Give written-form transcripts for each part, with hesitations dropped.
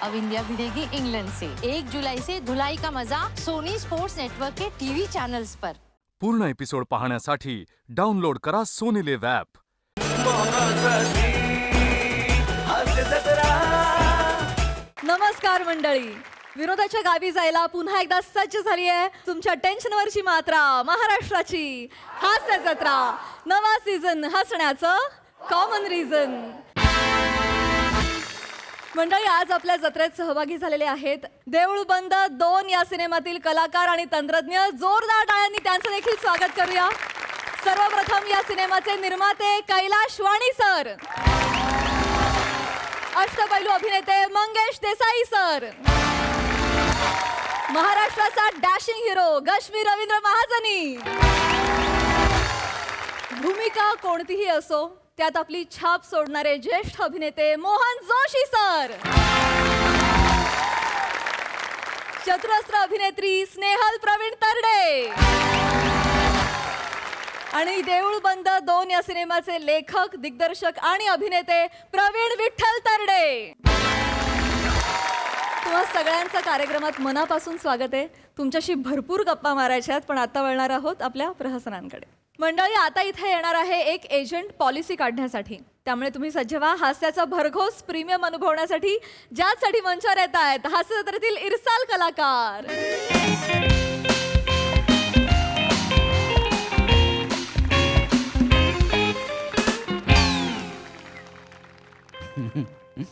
अब India भिड़ेगी England से। 1 जुलाई से धुलाई का मजा सोनी स्पोर्ट्स नेटवर्क के टीवी चैनल्स पर। पूर्ण एपिसोड पाहण्यासाठी डाउनलोड करा सोनी लिव्ह ॲप। नमस्कार मंडळी, विनोदाच्या गावी जायला पुन्हा एकदा सज्ज झाली आहे तुमच्या टेन्शनवरची मात्रा, महाराष्ट्राची हास्य जत्रा, नवा सीझन हसण्याचं कॉमन रिझन। मंडळी, आज आपल्या जत्रेत सहभागी झालेले आहेत देऊळ बंद 2 या सिनेमातील कलाकार आणि तंत्रज्ञ। जोरदार टाळ्यांनी त्यांचं देखील स्वागत करूया। सर्वप्रथम या सिनेमाचे निर्माते कैलाश वाणी सर, अष्टपैलू अभिनेते मंगेश देसाई सर, महाराष्ट्राचा डॅशिंग हिरो गश्मी रवींद्र महाजनी। भूमिका कोणतीही असो त्यात आपली छाप सोडणारे ज्येष्ठ अभिनेते मोहन जोशी सर, चतुरस्र अभिनेत्री स्नेहल प्रवीण तरडे आणि देऊळ बंद 2 या सिनेमाचे लेखक, दिग्दर्शक आणि अभिनेते प्रवीण विठ्ठल तरडे। तुम्हा सगळ्यांचं कार्यक्रमात मनापासून स्वागत आहे। तुमच्याशी भरपूर गप्पा मारायच्या आहेत, पण आता वळणार आहोत आपल्या प्रहसनांकडे। मंडळी, आता इथे येणार आहे एक एजंट पॉलिसी काढण्यासाठी, त्यामुळे तुम्ही सज्ज व्हा हास्याचा भरघोस प्रीमियम अनुभवण्यासाठी, ज्यासाठी मंचावर येत आहेत हास्य जत्रेतील इरसाल कलाकार।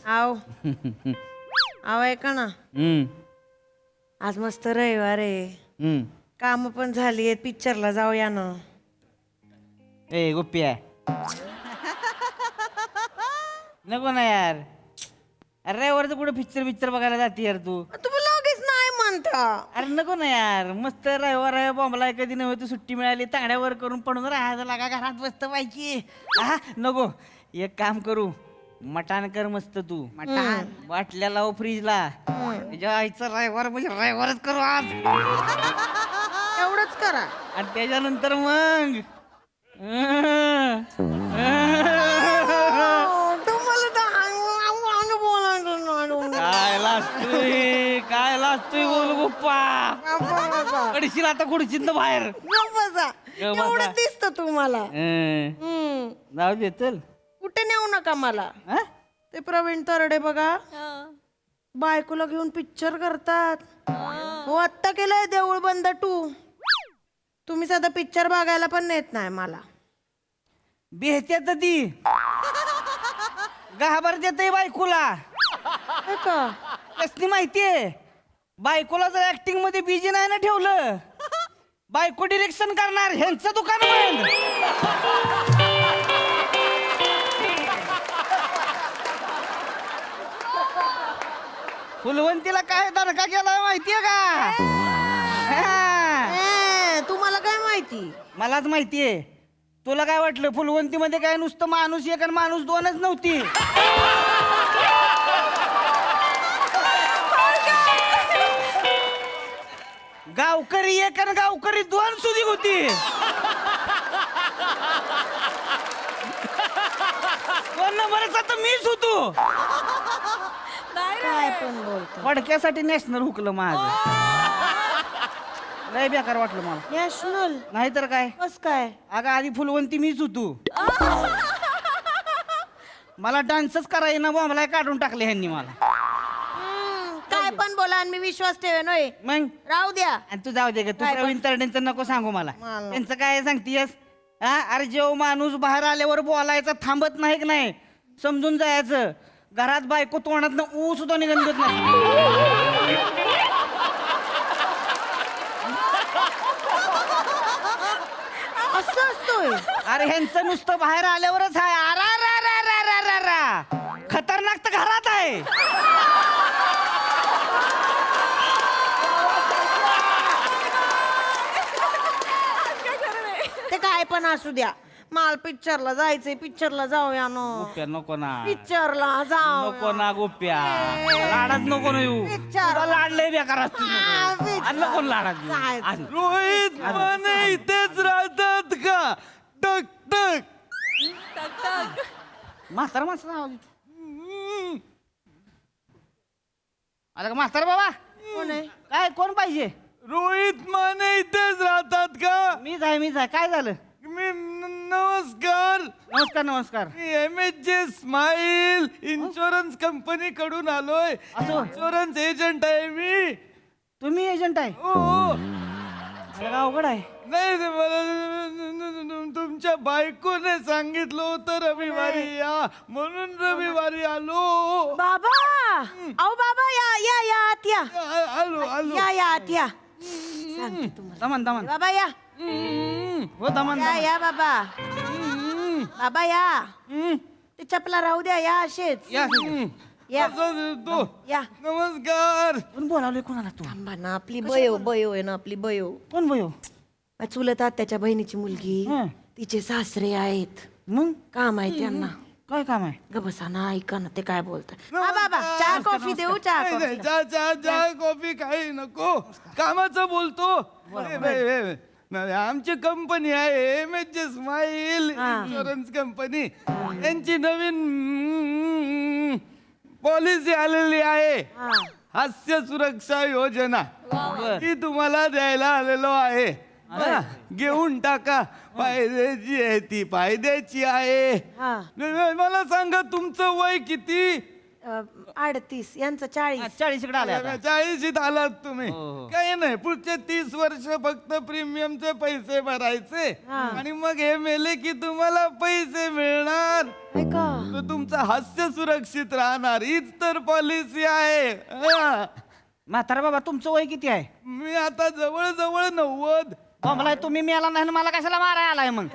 आव आव ऐका ना, आज मस्त रविवार आहे, काम पण झाली आहेत, पिक्चरला जाऊया ना। ए गोप्या नको ना यार, अरे रविवार कुठे पिक्चर बघायला जाते यार तू? तुम्ही लगेच नाही म्हणता। अरे नको ना यार, मस्त रविवार आहे, बॉम्बला कधी नव्हे तू सुट्टी मिळाली, तांगड्यावर करून पडून राहायचं लागा, घरात बसत पाहिजे। हा नको, एक काम करू, मटान कर मस्त तू, मटान बाटल्या लाव फ्रीजला, त्याच्या आईचा रविवार म्हणजे रविवारच करू आज, एवढंच करा। आणि त्याच्यानंतर मग तुम्हाला काय लाजतोय बोल गुप्पा, कडशील आता खुडशील बाहेर एवढं दिसत तुम्हाला। जाऊ दे चल, कुठे नेऊ नका मला। हा? ते प्रवीण तरडे बघा, बायकोला घेऊन पिक्चर करतात। हो, आत्ता केलंय देऊळ बंद 2। तुम्ही साधा पिक्चर बघायला पण नेत नाही मला। बेहत्यात ती घाबर देत बायकोला, हे का? कसली माहितीये, बायकोला जर ऍक्टिंग मध्ये बिजी नाही ना ठेवलं, बायको डिरेक्शन करणार, ह्यांचं दुकान बंद। फुलवंतीला काय दणका केला माहितीये का? तुम्हाला काय माहिती? मलाच माहितीये, तुला काय वाटलं फुलवंती मध्ये काय नुसतं माणूस एक आणि माणूस 2च नव्हती? गावकरी एक आणि गावकरी 2 सुधी होती। 2 नंबरचा तर मीच होतो। काय पण बोलतो? फडक्यासाठी नॅशनल हुकलं माझं, लय बेकार वाटलं मला। नॅशनल नाहीतर काय, कस काय? अगं आधी फुलवंती मीच होतो, मला डान्सच करायला ना, बॉम्बला काढून टाकले ह्यांनी मला। काय पण बोला आणि मी विश्वास ठेवेन होय? मग राहू द्या। आणि तू जाऊ दे ग, तू प्रवीण तरडेंचं नको सांगू मला, त्यांचं काय सांगतीयस? हा, अरे जेव माणूस बाहेर आल्यावर बोलायचं थांबत नाही की नाही, समजून जायचं। घरात बायको तोंडात ऊ सुद्धा निघून देत नाही। असं असतोय? अरे ह्यांचं नुसतं बाहेर आल्यावरच आहे, खतरनाक तर घरात आहे। ते काय पण असू द्या, माल पिक्चरला जायचंय, पिक्चरला जाऊया ना। गोप्या नको ना, पिक्चरला जाऊ नको ना गोप्या, लाडात नको ना येऊ, तुला लाडलंय बेकार असतो, नको लाडात येऊ। रोहित माने इथेच राहतात का? टक टक म्हातारा माणसाचा आवाज येतो. आला का म्हातारा बाबा कोण आहे? काय कोण पाहिजे? रोहित माने इथेच राहतात का? मीच आहे काय झालं? नमस्कार. नमस्कार मी MHJ स्माईल इन्शुरन्स कंपनी कडून आलोय. असो. इन्शुरन्स एजंट आहे मी. तुम्ही एजंट आहे? हो. आला का अवघड आहे. नाही ते मला तुमच्या बायकोने सांगितलं होतं रविवारी या म्हणून रविवारी आलो. बाबा अहो बाबा या आत या आलो या आत या. सांगते तुम्हाला दमन बाबा या हो दमन या बाबा बाबा या. ते चपला राहू द्या या असेच या या तो या. नमस्कार. कोण बोलावलंय कोणाला तू? थांबा ना आपली बयो आहे ना आपली बयो. कोण भयो? चुलत त्याच्या बहिणीची मुलगी हं. तिचे सासरे आहेत मग काम आहे त्यांना. काय काम आहे? गबसा ना ऐका ना ते काय बोलतात. हा बाबा चहा कॉफी देऊ चहा नाही, कॉफी. नाही, चहा कॉफी काही नको. कामाचं बोलतो. आमची कंपनी आहे MHJ स्माईल इन्शुरन्स कंपनी. यांची नवीन पॉलिसी आलेली आहे, हास्य सुरक्षा योजना. ती तुम्हाला द्यायला आलेलो आहे. घेऊन टाका. फायद्याची आहे ती, फायद्याची आहे. मला सांगा तुमचं वय किती? 38 यांचं 40. 40 इकडे आले आता. 40शीत आलात तुम्ही. हो. काही नाही, पुढचे 30 वर्ष फक्त प्रीमियमचे पैसे भरायचे आणि मग हे मेले की तुम्हाला पैसे मिळणार. ऐका तर तुमचं हास्य सुरक्षित राहणार. हीच तर पॉलिसी आहे. म्हातारा बाबा तुमचं वय किती आहे? मी आता जवळ 90. मला तुम्ही मिळाला नाही मला कशाला मारायला आलाय मग?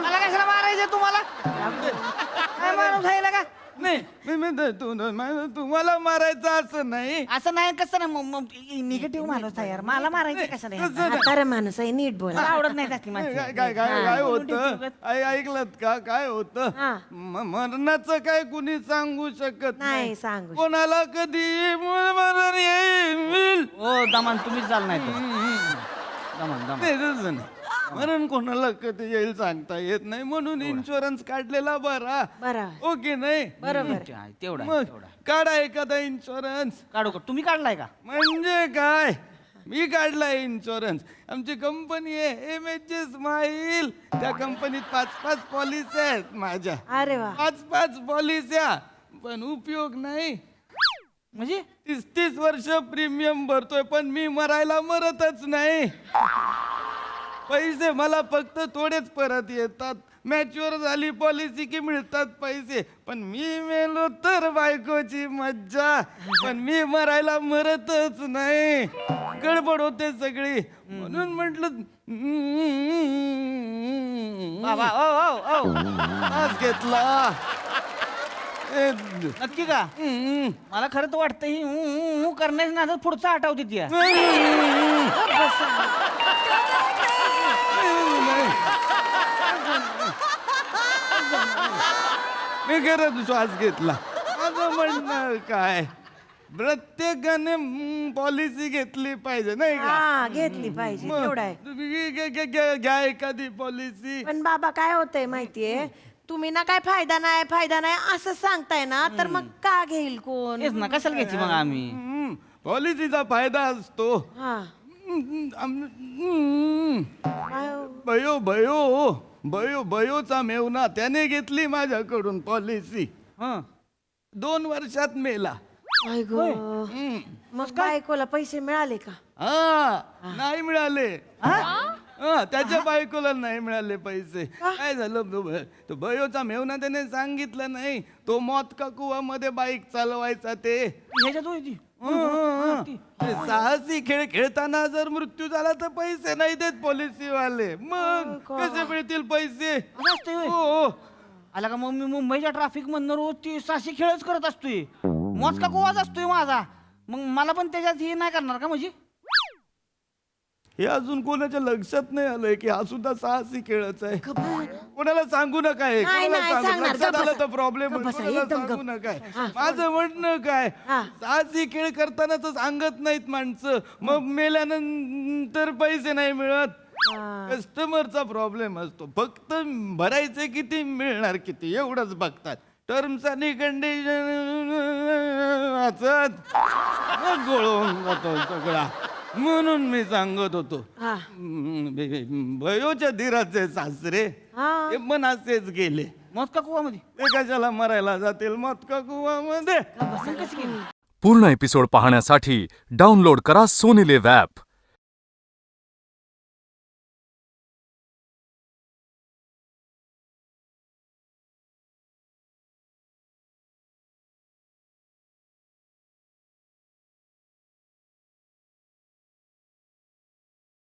मला कशाला मारायचं तुम्हाला? काय माणूस आहे का? नाही तुम्हाला मारायचं असं नाही. असं नाही कसं नाही निगेटिव्ह माणूस आहे यार. मला मारायचं कशाला? म्हातारा माणूस आहे नीट बोला. मला आवडत नाही त्यातली माणसं. काय होतं ऐकलत का? काय होतं मरणाचं काय कुणी सांगू शकत नाही सांगू. कोणाला कधी मरण येईल. हो दमान तुम्हीच झालं नाही तर. दमान मरण कोणाला कधी येईल सांगता येत नाही. म्हणून इन्शुरन्स काढलेला बरा. बरं ओके नाही बरोबर. तेवढा मग काढा एखादा इन्शुरन्स. काढू का? तुम्ही काढलाय का? म्हणजे काय, मी काढलाय इन्शुरन्स. आमची कंपनी आहे MHJ स्माईल. त्या कंपनीत 5 पॉलिसी आहेत माझ्या. अरे वा. 5 पॉलिस्या, पण उपयोग नाही. म्हणजे 30 वर्ष प्रीमियम भरतोय पण मी मरायला मरतच नाही. पैसे मला फक्त थोडेच परत येतात. मॅच्युअर झाली पॉलिसी की मिळतात पैसे. पण मी मेलो तर बायकोची मज्जा. पण मी मरायला मरतच नाही. गडबड होते सगळी. म्हणून म्हटलं बाबा ओ श्वास घेतला. नक्की का? मला खरं तर वाटतं ही करण्याच ना पुढचा आठवते ती. मी खरंच श्वास घेतला. माझं म्हणणं काय, प्रत्येकाने पॉलिसी घेतली पाहिजे नाही का? हा घेतली पाहिजे एवढं आहे. तुम्ही घ्या एखादी पॉलिसी. पण बाबा काय होतंय माहितीये, तुम्ही ना काय फायदा नाही असं सांगताय ना, तर मग का घेईल कोण? तेच ना कशाला घ्यायची मग आम्ही? पॉलिसीचा फायदा असतो. हा काय हो? बयोचा मेवना त्याने घेतली माझ्याकडून पॉलिसी. 2 वर्षात मेला. काय गो? मग बायकोला पैसे मिळाले का? नाही मिळाले. त्याच्या बायकोला नाही मिळाले पैसे. काय झालं, तो बयोचा मेवना त्याने सांगितलं नाही. तो मौत का कुवा मध्ये बाईक चालवायचा ते. ह्याच्यात होती ते साहसी खेळ खेळताना जर मृत्यू झाला तर पैसे नाही देत पॉलिसी वाले. मग कसे मिळतील पैसे? हो. आला का? मग मी मुंबईच्या ट्रॅफिक मधनं रोज ती साशी खेळच करत असतोय. मौत का कुवाच असतोय माझा. मग मला पण त्याच्यात हे नाही करणार का? म्हणजे हे अजून कोणाच्या लक्षात नाही आलंय की हा सुद्धा साहसी खेळच आहे. कोणाला सांगू नका. हे नाही, कोणाला नाही, सांगू सांगणार. लक्षात गप्प आलं बसा. तर प्रॉब्लेम. गप्प बसा, कोणाला एकदम सांगू गप्प. नका. माझं म्हणणं काय, साहसी खेळ करताना तर सांगत नाहीत माणसं. मग मेल्यानंतर पैसे नाही मिळत. कस्टमरचा प्रॉब्लेम असतो. फक्त भरायचे किती मिळणार किती एवढंच बघतात. टर्म्स आणि कंडिशन वाचत मग गोळ होऊन जातो सगळा. म्हणून मी सांगत होतो भयोच्या धीराचे सासरे ते पण असेच गेले. मत का कुवामध्ये ते कशाला मरायला जातील मत का कुवामध्ये. पूर्ण एपिसोड पाहण्यासाठी डाउनलोड करा सोनी लिव्ह ॲप.